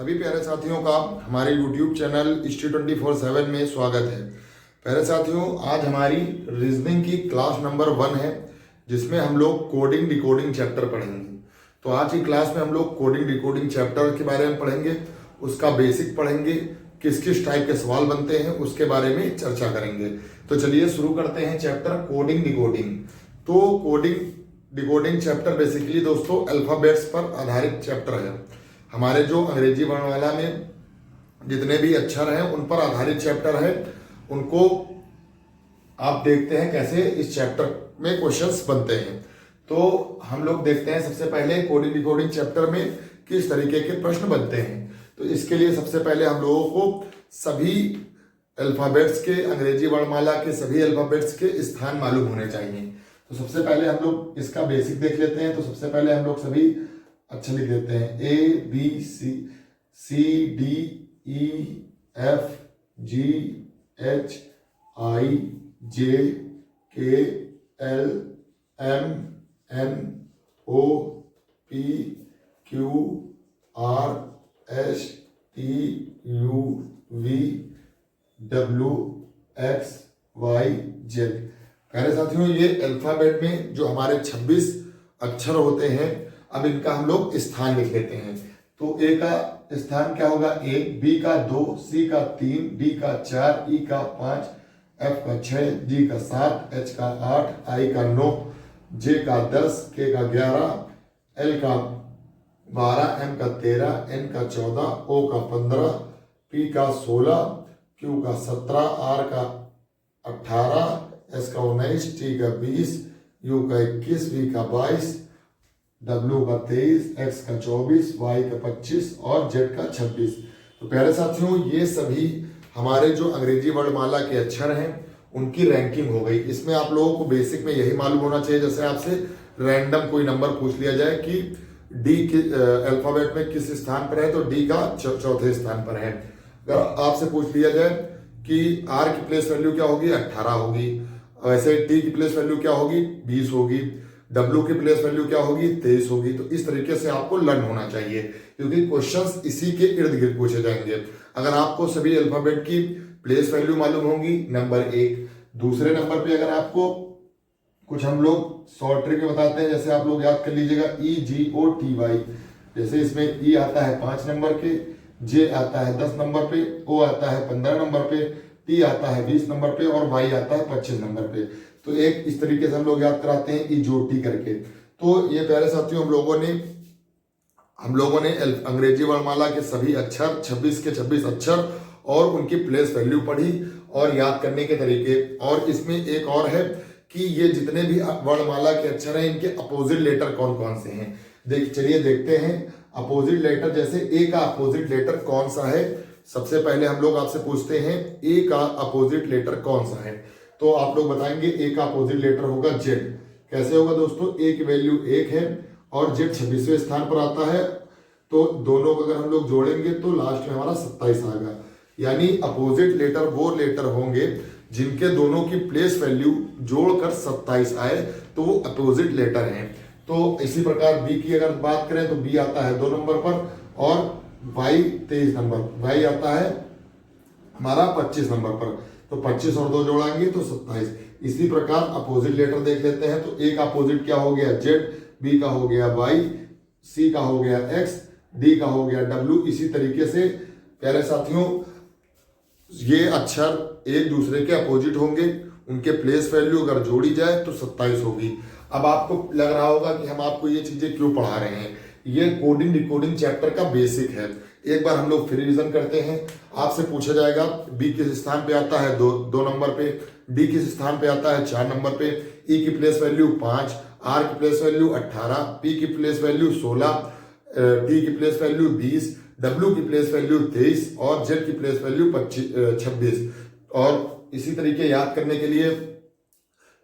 सभी प्यारे साथियों का हमारे YouTube चैनल History 24/7 में स्वागत है। प्यारे साथियों, आज हमारी रीजनिंग की क्लास नंबर 1 है, जिसमें हम लोग कोडिंग डिकोडिंग चैप्टर पढ़ेंगे। तो आज की क्लास में हम लोग कोडिंग डिकोडिंग चैप्टर के बारे में पढ़ेंगे, उसका बेसिक पढ़ेंगे, किस किस टाइप के सवाल बनते हैं उसके बारे में चर्चा करेंगे। तो चलिए शुरू करते हैं चैप्टर कोडिंग डिकोडिंग। तो कोडिंग डिकोडिंग चैप्टर बेसिकली दोस्तों अल्फाबेट्स पर आधारित चैप्टर है। हमारे जो अंग्रेजी वर्णमाला में जितने भी अक्षर हैं उन पर आधारित चैप्टर है। उनको आप देखते हैं कैसे इस चैप्टर में क्वेश्चंस बनते हैं। तो हम लोग देखते हैं सबसे पहले कोडिंग डिकोडिंग चैप्टर में किस तरीके के प्रश्न बनते हैं। तो इसके लिए सबसे पहले हम लोगों को सभी अल्फाबेट्स के, अंग्रेजी वर्णमाला के सभी अल्फाबेट्स के स्थान मालूम होने चाहिए। तो सबसे पहले हम लोग इसका बेसिक देख लेते हैं। तो सबसे पहले हम लोग सभी अच्छा लिख देते हैं ABCDEFGHIJKLMNOPQRSTUV प्यारे साथियों, ये अल्फाबेट में जो हमारे 26 अक्षर होते हैं, अब इनका हम लोग स्थान लिख लेते हैं। तो ए का स्थान क्या होगा? 1, बी का 2, सी का 3, डी का 4, ई का 5, एफ का 6, जी का 7, एच का 8, आई का 9, जे का 10, के का 11, एल का 12, एम का 13, एन का 14, ओ का 15, पी का 16, क्यू का 17, आर का 18, एस का 19, टी का 20, यू का 21, वी का 22, डब्ल्यू का 23, एक्स का 24, वाई का 25 और जेड का 26। तो प्यारे साथियों, ये सभी हमारे जो अंग्रेजी वर्णमाला के अक्षर हैं उनकी रैंकिंग हो गई। इसमें आप लोगों को बेसिक में यही मालूम होना चाहिए, जैसे आपसे रैंडम कोई नंबर पूछ लिया जाए कि डी के अल्फाबेट में किस स्थान पर है, तो डी का चौथे स्थान पर है। अगर आपसे पूछ लिया जाए कि आर की प्लेस वैल्यू क्या होगी, 18 होगी। वैसे टी की प्लेस वैल्यू क्या होगी, 20 होगी। डब्ल्यू की प्लेस वैल्यू क्या होगी, 23 होगी। तो इस तरीके से आपको लर्न होना चाहिए, क्योंकि क्वेश्चंस इसी के इर्द गिर्द पूछे जाएंगे। अगर आपको सभी अल्फाबेट की प्लेस वैल्यू मालूम होगी, नंबर 1। दूसरे नंबर पे अगर आपको कुछ हम लोग शॉर्ट ट्रिक में बताते हैं, जैसे आप लोग याद कर लीजिएगा EGOTY। जैसे इसमें ई आता है 5 नंबर के, जे आता है 10 नंबर पे, ओ आता है 15 नंबर पे, टी आता है 20 नंबर पे और वाई आता है 25 नंबर पे। तो एक इस तरीके से हम लोग याद कराते हैं EGOT करके। तो ये प्यारे साथियों, हम लोगों ने अंग्रेजी वर्णमाला के सभी अक्षर 26 के 26 अक्षर और उनकी प्लेस वैल्यू पढ़ी और याद करने के तरीके। और इसमें एक और है कि ये जितने भी वर्णमाला के अक्षर हैं इनके अपोजिट लेटर कौन कौन से हैं। चलिए देखते हैं अपोजिट लेटर। जैसे ए का अपोजिट लेटर कौन सा है, सबसे पहले हम लोग आपसे पूछते हैं ए का अपोजिट लेटर कौन सा है। तो आप लोग बताएंगे ए का अपोजिट लेटर होगा जेड। कैसे होगा दोस्तों? ए की वैल्यू 1 है और जेड 26वें स्थान पर आता है। तो दोनों को अगर हम लोग जोड़ेंगे तो लास्ट में हमारा 27 आएगा। यानी अपोजिट लेटर वो लेटर होंगे जिनके दोनों की प्लेस वैल्यू जोड़कर 27 आए, तो वो अपोजिट लेटर हैं। तो इसी प्रकार बी की अगर बात करें तो बी आता है 2 नंबर पर और वाई 23 नंबर, वाई आता है हमारा 25 नंबर पर। तो 25 और 2 जोड़ाएंगे तो 27। इसी प्रकार अपोजिट लेटर देख लेते हैं। तो ए का अपोजिट क्या हो गया, जेड, बी का हो गया वाई, सी का हो गया एक्स, डी का हो गया डब्ल्यू। इसी तरीके से प्यारे साथियों, ये अक्षर एक दूसरे के अपोजिट होंगे, उनके प्लेस वैल्यू अगर जोड़ी जाए तो 27 होगी। अब आपको लग रहा होगा कि हम आपको ये चीजें क्यों पढ़ा रहे हैं। ये कोडिंग डिकोडिंग चैप्टर का बेसिक है। एक बार हम लोग फिर रिवीजन करते हैं। आपसे पूछा जाएगा बी किस स्थान पे आता है, 2 नंबर पे, डी किस स्थान पे आता है 4 नंबर पे, ई की प्लेस वैल्यू 5, आर की प्लेस वैल्यू 18, पी की प्लेस वैल्यू 16, टी की प्लेस वैल्यू 20, डब्ल्यू की प्लेस वैल्यू 23 और जेड की प्लेस वैल्यू 26। और इसी तरीके याद करने के लिए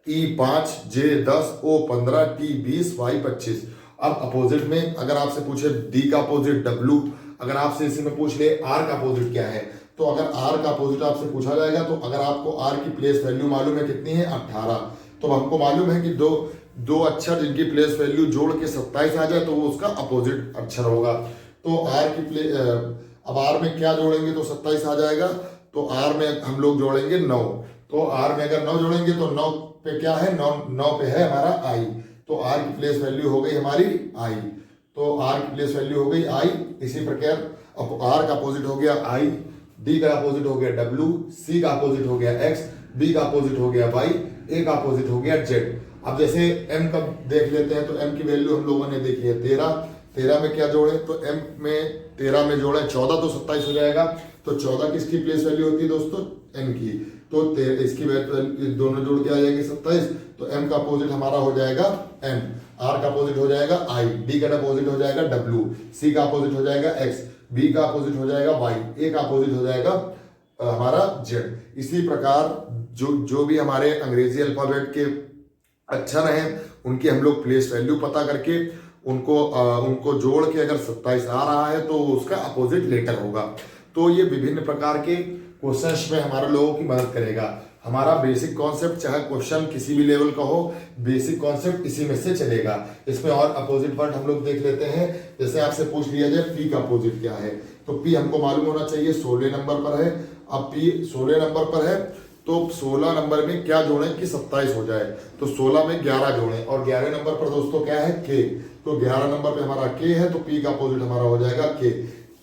ई 5, जे 10, ओ 15, टी 20, वाई 25। अब अपोजिट में अगर आपसे पूछे डी का अपोजिट डब्ल्यू, अगर आपसे इसी में पूछ ले आर का अपोजिट क्या है, तो अगर आर का अपोजिट आपसे पूछा जाएगा तो अगर आपको आर की प्लेस वैल्यू मालूम है कितनी है, 18, तो हमको मालूम है कि दो अक्षर जिनकी प्लेस वैल्यू जोड़ के 27 आ जाए तो वो उसका अपोजिट अक्षर होगा। तो आर की अब आर में क्या जोड़ेंगे तो 27 आ जाएगा। तो आर में हम लोग जोड़ेंगे 9। तो आर में अगर 9 जोड़ेंगे तो 9 पे क्या है, 9 पे है हमारा आई। तो आर की प्लेस वैल्यू हो गई हमारी आई। तो आर की प्लेस वैल्यू हो गई आई। इसी प्रकार अब आर का अपोजिट हो गया आई, डी का अपोजिट हो गया डब्ल्यू, सी का अपोजिट हो गया एक्स, बी का अपोजिट हो गया वाई, ए का अपोजिट हो गया जेड। अब जैसे एम का देख लेते हैं तो एम की वैल्यू हम लोगों ने देखी है 13। 13 में क्या जोड़े तो एम में 13 में जोड़े 14 तो 27 हो जाएगा। तो 14 किसकी प्लेस वैल्यू होती है दोस्तों, एम की। तो इसकी वैल्यू दोनों जोड़ के आ जाएगी 27। तो एम का अपोजिट हमारा हो जाएगा एम, आर का अपोजिट हो जाएगा आई, डी का अपोजिट हो जाएगा डब्ल्यू, सी का अपोजिट हो जाएगा एक्स, बी का अपोजिट हो जाएगा वाई, ए का अपोजिट हो जाएगा हमारा जेड। इसी प्रकार जो भी हमारे अंग्रेजी अल्फाबेट के अक्षर हैं उनकी हम लोग प्लेस वैल्यू पता करके उनको जोड़ के अगर 27 आ रहा है तो उसका अपोजिट लेटर होगा। तो ये विभिन्न प्रकार के क्वेश्चंस में हमारे लोगों की मदद करेगा। हमारा बेसिक कॉन्सेप्ट चाहे क्वेश्चन किसी भी लेवल का हो, बेसिक कॉन्सेप्ट इसी में से चलेगा। इसमें और अपोजिट वर्ड हम लोग देख लेते हैं। जैसे आपसे पूछ लिया जाए पी का अपोजिट क्या है, तो पी हमको मालूम होना चाहिए 16 नंबर पर है। अब पी 16 नंबर पर है तो 16 नंबर में क्या जोड़ें कि 27 हो जाए, तो 16 में 11 जोड़ें। और 11 नंबर पर दोस्तों क्या है के, तो 11 नंबर पे हमारा के है तो पी का अपोजिट हमारा हो जाएगा के।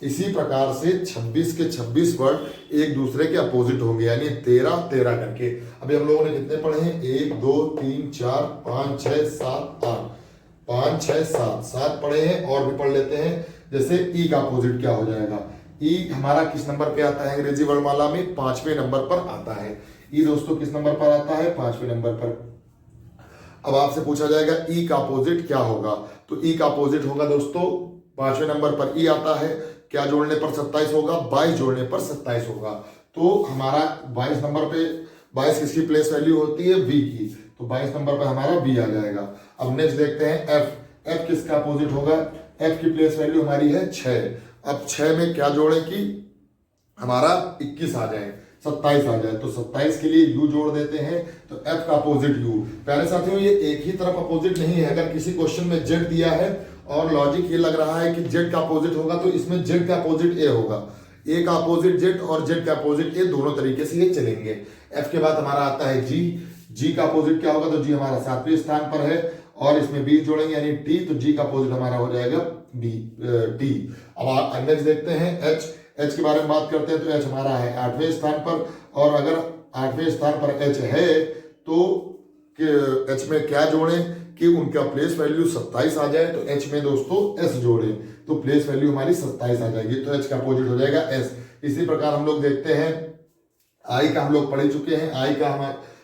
इसी प्रकार से 26 के 26 वर्ड एक दूसरे के अपोजिट होंगे, यानी 13 13 करके। अभी हम लोगों ने कितने पढ़े हैं, 1 2 3 4 5 6 7 8, 5 6 7 7 पढ़े हैं। और भी पढ़ लेते हैं। जैसे ई का अपोजिट क्या हो जाएगा, ई हमारा किस नंबर पे आता है अंग्रेजी वर्णमाला में, 5वें नंबर पर आता है। ई दोस्तों किस नंबर पर आता है, 5वें नंबर पर। अब आपसे पूछा जाएगा ई का अपोजिट क्या होगा, तो ई का अपोजिट होगा दोस्तों 5वें नंबर पर ई आता है, क्या जोड़ने पर 27 होगा, 22 जोड़ने पर 27 होगा। तो हमारा 22 नंबर पे 22 किसकी प्लेस वैल्यू होती है, बी की। तो 22 नंबर पर हमारा बी आ जाएगा। अब नेक्स्ट देखते हैं एफ। एफ किसका अपोजिट होगा, एफ की प्लेस वैल्यू हमारी है 6। अब 6 में क्या जोड़े कि हमारा 21 आ जाए, 27 आ जाए। तो 27 के लिए यू जोड़ देते हैं, तो एफ का अपोजिट यू। प्यारे साथियों ये एक ही तरफ अपोजिट नहीं है। अगर किसी क्वेश्चन में जेड दिया है और लॉजिक ये लग रहा है कि जेड का अपोजिट होगा, तो इसमें जेड का अपोजिट ए होगा। ए का अपोजिट जेड और जेड का अपोजिट ए, दोनों तरीके से ये चलेंगे। एफ के बाद हमारा आता है जी। जी का अपोजिट क्या होगा, तो जी हमारा 7वें स्थान पर है और इसमें बी जोड़ेंगे यानी टी, तो जी का अपोजिट हमारा हो जाएगा बी टी। अब नेक्स्ट देखते हैं एच। एच के बारे में बात करते हैं तो एच हमारा है 8वें स्थान पर। और अगर 8वें स्थान पर एच है तो एच में क्या जोड़ें कि उनका प्लेस वैल्यू 27 आ जाए। तो एच में दोस्तों एस जोड़े तो प्लेस वैल्यू हमारी 27 आ जाएगी, तो एच का अपोजिट हो जाएगा एस। इसी प्रकार हम लोग देखते हैं आई का, हम लोग पढ़ चुके हैं। आई का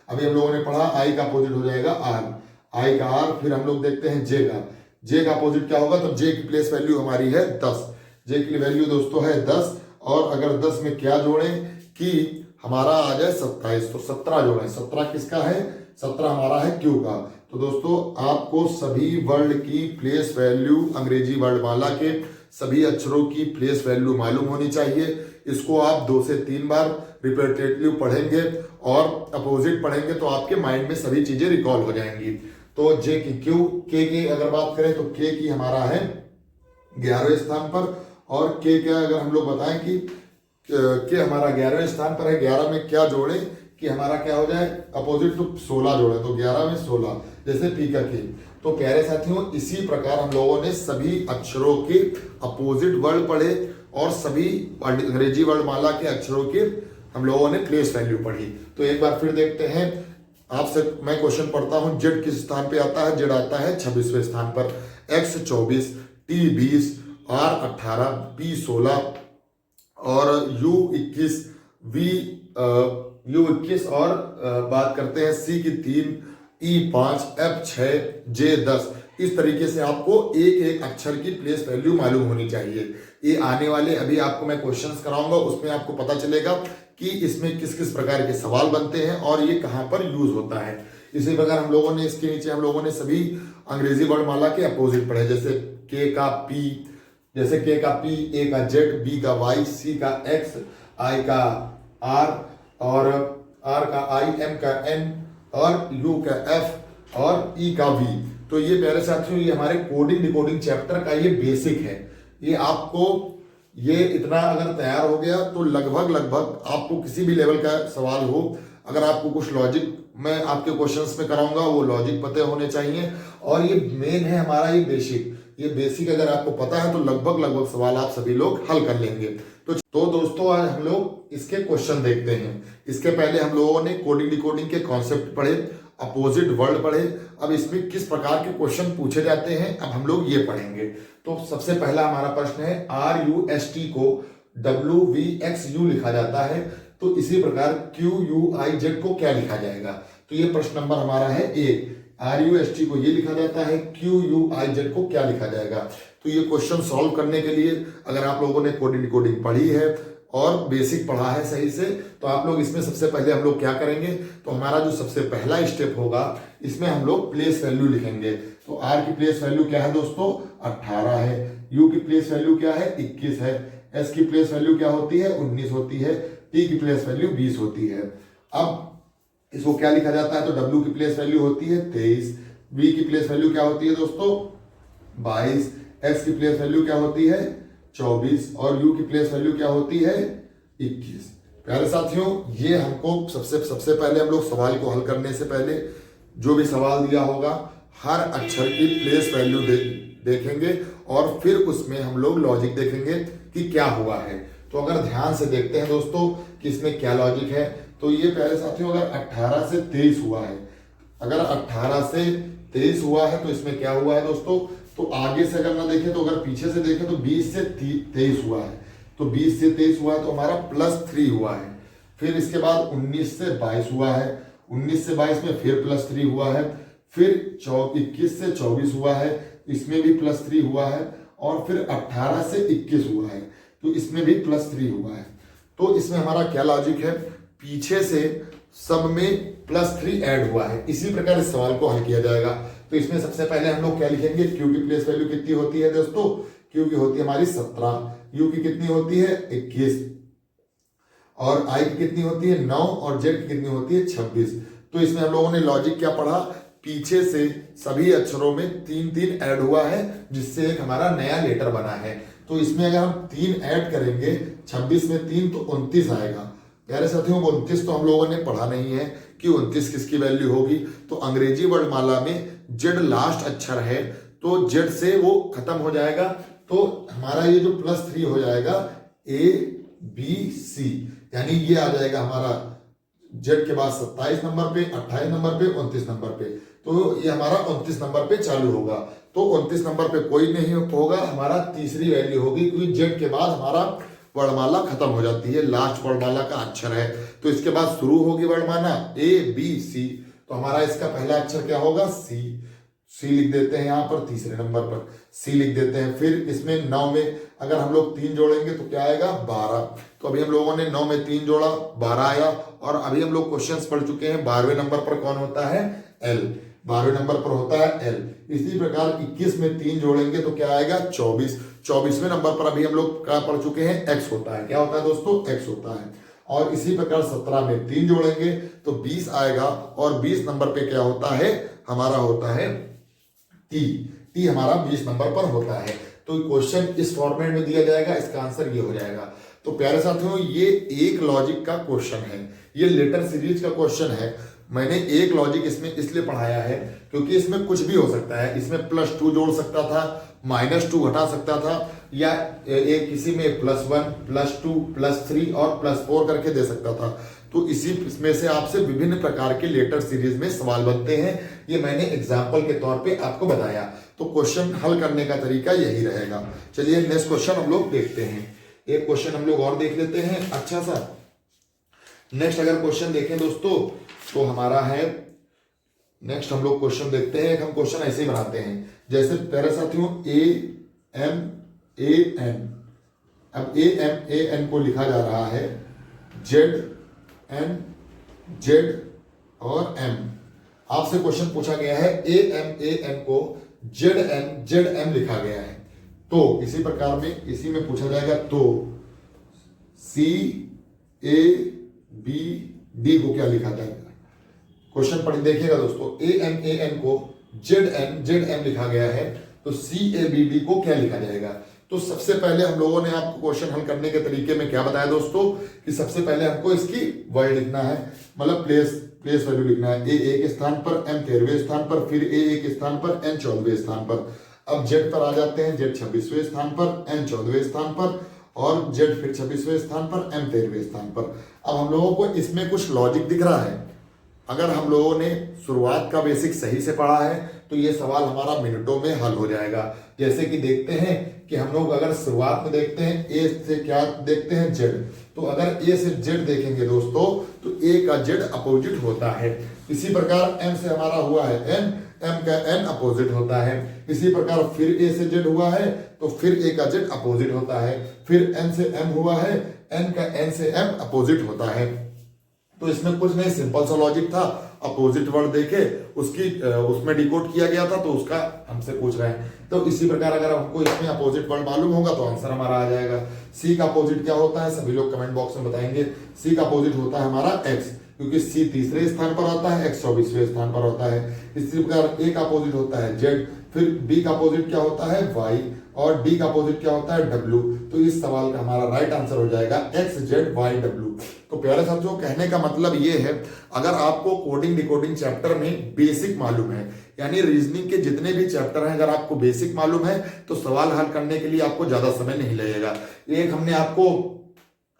अभी हम लोगों ने पढ़ा, आई का अपोजिट हो जाएगा आर, आई का आर। फिर हम लोग देखते हैं जे का। जे का अपोजिट क्या होगा, तो जे की प्लेस वैल्यू हमारी है 10। जे की वैल्यू दोस्तों है 10। और अगर 10 में क्या जोड़ें कि हमारा आ जाए 27, तो 17 जोड़ें। 17 किसका है, 17 हमारा है क्यू का। तो दोस्तों आपको सभी वर्ड की प्लेस वैल्यू, अंग्रेजी वर्णमाला के सभी अक्षरों की प्लेस वैल्यू मालूम होनी चाहिए। इसको आप 2 से 3 बार रिपीटेटिवली पढ़ेंगे और अपोजिट पढ़ेंगे तो आपके माइंड में सभी चीजें रिकॉल हो जाएंगी। तो जे की क्यू, के की अगर बात करें तो के की हमारा है 11वें स्थान पर। और के अगर हम लोग बताएं कि के हमारा 11वें स्थान पर है, 11 में क्या जोड़े कि हमारा क्या हो जाए अपोजिट, तो 16 जोड़े, तो 11 में 16। जैसे पी का के। तो प्यारे साथियों इसी प्रकार हम लोगों ने सभी अक्षरों के अपोजिट वर्ड पढ़े और सभी अंग्रेजी वर्णमाला के अक्षरों के हम लोगों ने प्लेस वैल्यू पढ़ी। तो एक बार फिर देखते हैं, आपसे मैं क्वेश्चन पढ़ता हूं। जेड किस स्थान पे आता है, जेड आता है 26वें स्थान पर। एक्स 24, टी 20, आर 18, पी 16 और यू 21, यू 21 और बात करते हैं सी की 3, ई 5, एफ 6, जे 10। इस तरीके से आपको एक एक अक्षर की प्लेस वैल्यू मालूम होनी चाहिए। ये आने वाले अभी आपको मैं क्वेश्चंस कराऊंगा, उसमें आपको पता चलेगा कि इसमें किस किस प्रकार के सवाल बनते हैं और ये कहां पर यूज होता है। इसी प्रकार हम लोगों ने इसके नीचे हम लोगों ने सभी अंग्रेजी वर्णमाला के अपोजिट पढ़े। जैसे के का पी, जैसे के का पी, ए का जेड, बी का वाई, सी का एक्स, आई का आर और आर का आई, एम का एन और यू का एफ और ई का वी। तो ये प्यारे साथियों ये हमारे कोडिंग डिकोडिंग चैप्टर का ये बेसिक है। ये आपको ये इतना अगर तैयार हो गया तो लगभग आपको किसी भी लेवल का सवाल हो, अगर आपको कुछ लॉजिक मैं आपके क्वेश्चंस में कराऊंगा वो लॉजिक पते होने चाहिए। और ये मेन है हमारा ये बेसिक अगर आपको पता है तो लगभग सवाल आप सभी लोग हल कर लेंगे। तो दोस्तों आज हम लोग इसके क्वेश्चन देखते हैं। इसके पहले हम लोगों ने कोडिंग डिकोडिंग के कॉन्सेप्ट पढ़े, अपोजिट वर्ड पढ़े। अब इसमें किस प्रकार के क्वेश्चन पूछे जाते हैं अब हम लोग ये पढ़ेंगे। तो सबसे पहला हमारा प्रश्न है RUST को WVXU लिखा जाता है, तो इसी प्रकार QUIZ को क्या लिखा जाएगा। तो ये प्रश्न नंबर हमारा है एक। RUST को ये लिखा जाता है, QUIZ को क्या लिखा जाएगा। तो ये क्वेश्चन सॉल्व करने के लिए अगर आप लोगों ने कोडिंग डिकोडिंग पढ़ी है और बेसिक पढ़ा है सही से, तो आप लोग इसमें सबसे पहले हम लोग क्या करेंगे, तो हमारा जो सबसे पहला स्टेप होगा इसमें हम लोग प्लेस वैल्यू लिखेंगे। तो R की प्लेस वैल्यू क्या है दोस्तों 18 है, U की प्लेस वैल्यू क्या है 21 है, S की प्लेस वैल्यू क्या होती है 19 होती है, T की प्लेस वैल्यू 20 होती है। अब इसको क्या लिखा जाता है, तो W की प्लेस वैल्यू होती है 23, V की प्लेस वैल्यू क्या होती है दोस्तों 22, X की प्लेस वैल्यू क्या होती है 24 और U की प्लेस वैल्यू क्या होती है 21। प्यारे साथियों ये हमको सबसे पहले हम लोग सवाल को हल करने से पहले जो भी सवाल दिया होगा हर अक्षर की प्लेस वैल्यू देखेंगे और फिर उसमें हम लोग लॉजिक देखेंगे कि क्या हुआ है। तो अगर ध्यान से देखते हैं दोस्तों कि इसमें क्या लॉजिक है, तो ये प्यारे साथियों अगर 18 से 23 हुआ है, अगर 18 से 23 हुआ है तो इसमें क्या हुआ है दोस्तों, तो आगे से अगर ना देखें तो अगर पीछे से देखें तो 20 से 23 हुआ है, तो 20 से 23 हुआ है तो हमारा +3 हुआ है। फिर इसके बाद 19 से 22 हुआ है, 19 से 22 में फिर +3 हुआ है, फिर 21 से 24 हुआ है, इसमें भी +3 हुआ है, और फिर 18 से 21 हुआ है तो इसमें भी +3 हुआ है। तो इसमें हमारा क्या लॉजिक है, पीछे से सब में +3 ऐड हुआ है। इसी प्रकार इस सवाल को हल किया जाएगा। तो इसमें सबसे पहले हम लोग क्या लिखेंगे, Q की प्लेस वैल्यू कितनी होती है दोस्तों, Q की होती है हमारी 17, U की कितनी होती है 21, और I की कितनी होती है 9, और Z की कितनी होती है 26। तो इसमें हम लोगों ने लॉजिक क्या पढ़ा, पीछे से सभी अक्षरों में 3 ऐड हुआ है जिससे एक हमारा नया लेटर बना है। तो इसमें अगर हम 3 ऐड करेंगे 26 में 3 तो 29 आएगा। प्यारे साथियों 29 तो हम लोगों ने पढ़ा नहीं है कि 29 किसकी वैल्यू होगी। तो अंग्रेजी वर्णमाला में Z लास्ट अक्षर है तो Z से वो खत्म हो जाएगा, तो हमारा ये जो +3 हो जाएगा ABC, यानी ये आ जाएगा हमारा Z के बाद 27 नंबर पे, 28 नंबर पे, 29 नंबर पे। तो ये हमारा 29 नंबर पे चालू होगा। तो 29 नंबर पे कोई नहीं होगा, हमारा तीसरी वैल्यू होगी क्योंकि Z के बाद हमारा वर्णमाला खत्म हो जाती है, लास्ट वर्णमाला का अक्षर है। तो इसके बाद शुरू होगी वर्णमाला ABC, तो हमारा इसका पहला अक्षर क्या होगा C लिख देते हैं यहाँ पर, तीसरे नंबर पर C लिख देते हैं। फिर इसमें 9 में अगर हम लोग 3 जोड़ेंगे तो क्या आएगा 12। तो अभी हम लोगों ने 9 में 3 जोड़ा 12 आया, और अभी हम लोग क्वेश्चंस पढ़ चुके हैं 12वें नंबर पर कौन होता है L, 12वें नंबर पर होता है L। इसी प्रकार 21 में 3 जोड़ेंगे तो क्या आएगा 24, 24वें नंबर पर अभी हम लोग क्या पढ़ चुके हैं X होता है, क्या होता है दोस्तों X होता है। और इसी प्रकार 17 में 3 जोड़ेंगे तो 20 आएगा, और 20 नंबर पे क्या होता है हमारा होता है T हमारा 20 नंबर पर होता है। तो क्वेश्चन इस फॉर्मेट में दिया जाएगा, इसका आंसर ये हो जाएगा। तो प्यारे साथियों ये एक लॉजिक का क्वेश्चन है, ये लेटर सीरीज का क्वेश्चन है। मैंने एक लॉजिक इसमें इसलिए पढ़ाया है क्योंकि इसमें कुछ भी हो सकता है, इसमें +2 जोड़ सकता था, -2 घटा सकता था, या एक किसी में +1 +2 +3 और +4 करके दे सकता था। तो इसी इसमें से आपसे विभिन्न प्रकार के लेटर सीरीज में सवाल बनते हैं, ये मैंने एग्जाम्पल के तौर पे आपको बताया। तो क्वेश्चन हल करने का तरीका यही रहेगा। चलिए नेक्स्ट क्वेश्चन हम लोग देखते हैं, एक क्वेश्चन हम लोग और देख लेते हैं अच्छा सा। नेक्स्ट अगर क्वेश्चन देखें दोस्तों तो हमारा है, नेक्स्ट हम लोग क्वेश्चन देखते हैं। एक हम क्वेश्चन ऐसे ही बनाते हैं जैसे प्यारे साथियों AMAN, अब AMAN को लिखा जा रहा है ZN Z और M। आपसे क्वेश्चन पूछा गया है AMAN को ZM लिखा गया है, तो इसी प्रकार में इसी में पूछा जाएगा तो CABD को क्या लिखा जाएगा। क्वेश्चन पढ़ देखिएगा दोस्तों, AMAN को ZM लिखा गया है तो CABD को क्या लिखा जाएगा। तो सबसे पहले हम लोगों ने आपको क्वेश्चन हल करने के तरीके में क्या बताया दोस्तों कि सबसे पहले हमको इसकी वर्ड लिखना है, मतलब प्लेस वैल्यू लिखना है। ए एक स्थान पर, एम 13वें स्थान पर, फिर ए एक स्थान पर, एन 14वें स्थान पर। अब जेड पर आ जाते हैं, जेड 26वें स्थान पर, एन 14वें स्थान पर, और जेड फिर 26वें स्थान पर, एम 13वें स्थान पर। अब हम लोगों को इसमें कुछ लॉजिक दिख रहा है। अगर हम लोगों ने शुरुआत का बेसिक सही से पढ़ा है तो ये सवाल हमारा मिनटों में हल हो जाएगा। जैसे कि देखते हैं कि हम लोग अगर शुरुआत में देखते हैं ए से क्या देखते हैं, जेड। तो अगर ए से जेड देखेंगे दोस्तों तो ए का जेड अपोजिट होता है। इसी प्रकार एम से हमारा हुआ है एन, एम का एन अपोजिट होता है। इसी प्रकार फिर ए से जेड हुआ है तो फिर ए का जेड अपोजिट होता है। फिर एन से एम हुआ है, एन का एन से एम अपोजिट होता है। तो इसमें कुछ नहीं, सिंपल सा लॉजिक था। अपोजिट वर्ड देखे उसमें डिकोड किया गया था तो उसका हमसे पूछ रहे हैं। तो इसी प्रकार अगर हमको इसमें अपोजिट वर्ड मालूम होगा तो आंसर हमारा आ जाएगा। सी का अपोजिट क्या होता है, सभी लोग कमेंट बॉक्स में बताएंगे। सी का अपोजिट होता है हमारा एक्स, क्योंकि सी तीसरे स्थान पर होता है, एक्स 24वें स्थान पर होता है। इसी प्रकार ए का अपोजिट होता है जेड, फिर बी का अपोजिट क्या होता है वाई, और डी का अपोजिट क्या होता है डब्ल्यू। तो इस सवाल का हमारा राइट आंसर हो जाएगा एक्स जेड वाई डब्ल्यू। तो प्यारे साथियों, कहने का मतलब ये है, अगर आपको कोडिंग डिकोडिंग चैप्टर में बेसिक मालूम है, यानी रीजनिंग के जितने भी चैप्टर हैं, अगर आपको बेसिक मालूम है तो सवाल हल करने के लिए आपको ज्यादा समय नहीं लगेगा। एक हमने आपको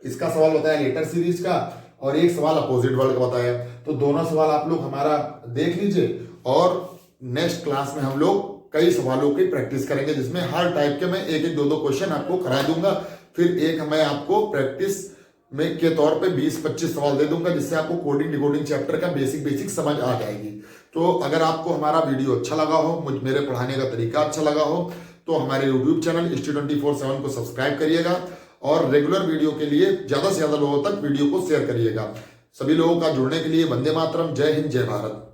इसका सवाल बताया लेटर सीरीज का, और एक सवाल अपोजिट वर्ड का बताया। तो दोनों सवाल आप लोग हमारा देख लीजिए, और नेक्स्ट क्लास में हम लोग कई सवालों की प्रैक्टिस करेंगे, जिसमें हर टाइप के मैं एक एक दो क्वेश्चन आपको करा दूंगा। फिर एक मैं आपको प्रैक्टिस में के तौर पे 20-25 सवाल दे दूंगा, जिससे आपको कोडिंग डिकोडिंग चैप्टर का बेसिक समझ आ जाएगी। तो अगर आपको हमारा वीडियो अच्छा लगा हो, मेरे पढ़ाने का तरीका अच्छा लगा हो, तो हमारे यूट्यूब चैनल History 24/7 को सब्सक्राइब करिएगा, और रेगुलर वीडियो के लिए ज्यादा से ज्यादा लोगों तक वीडियो को शेयर करिएगा। सभी लोगों का जुड़ने के लिए वंदे मातरम। जय हिंद, जय भारत।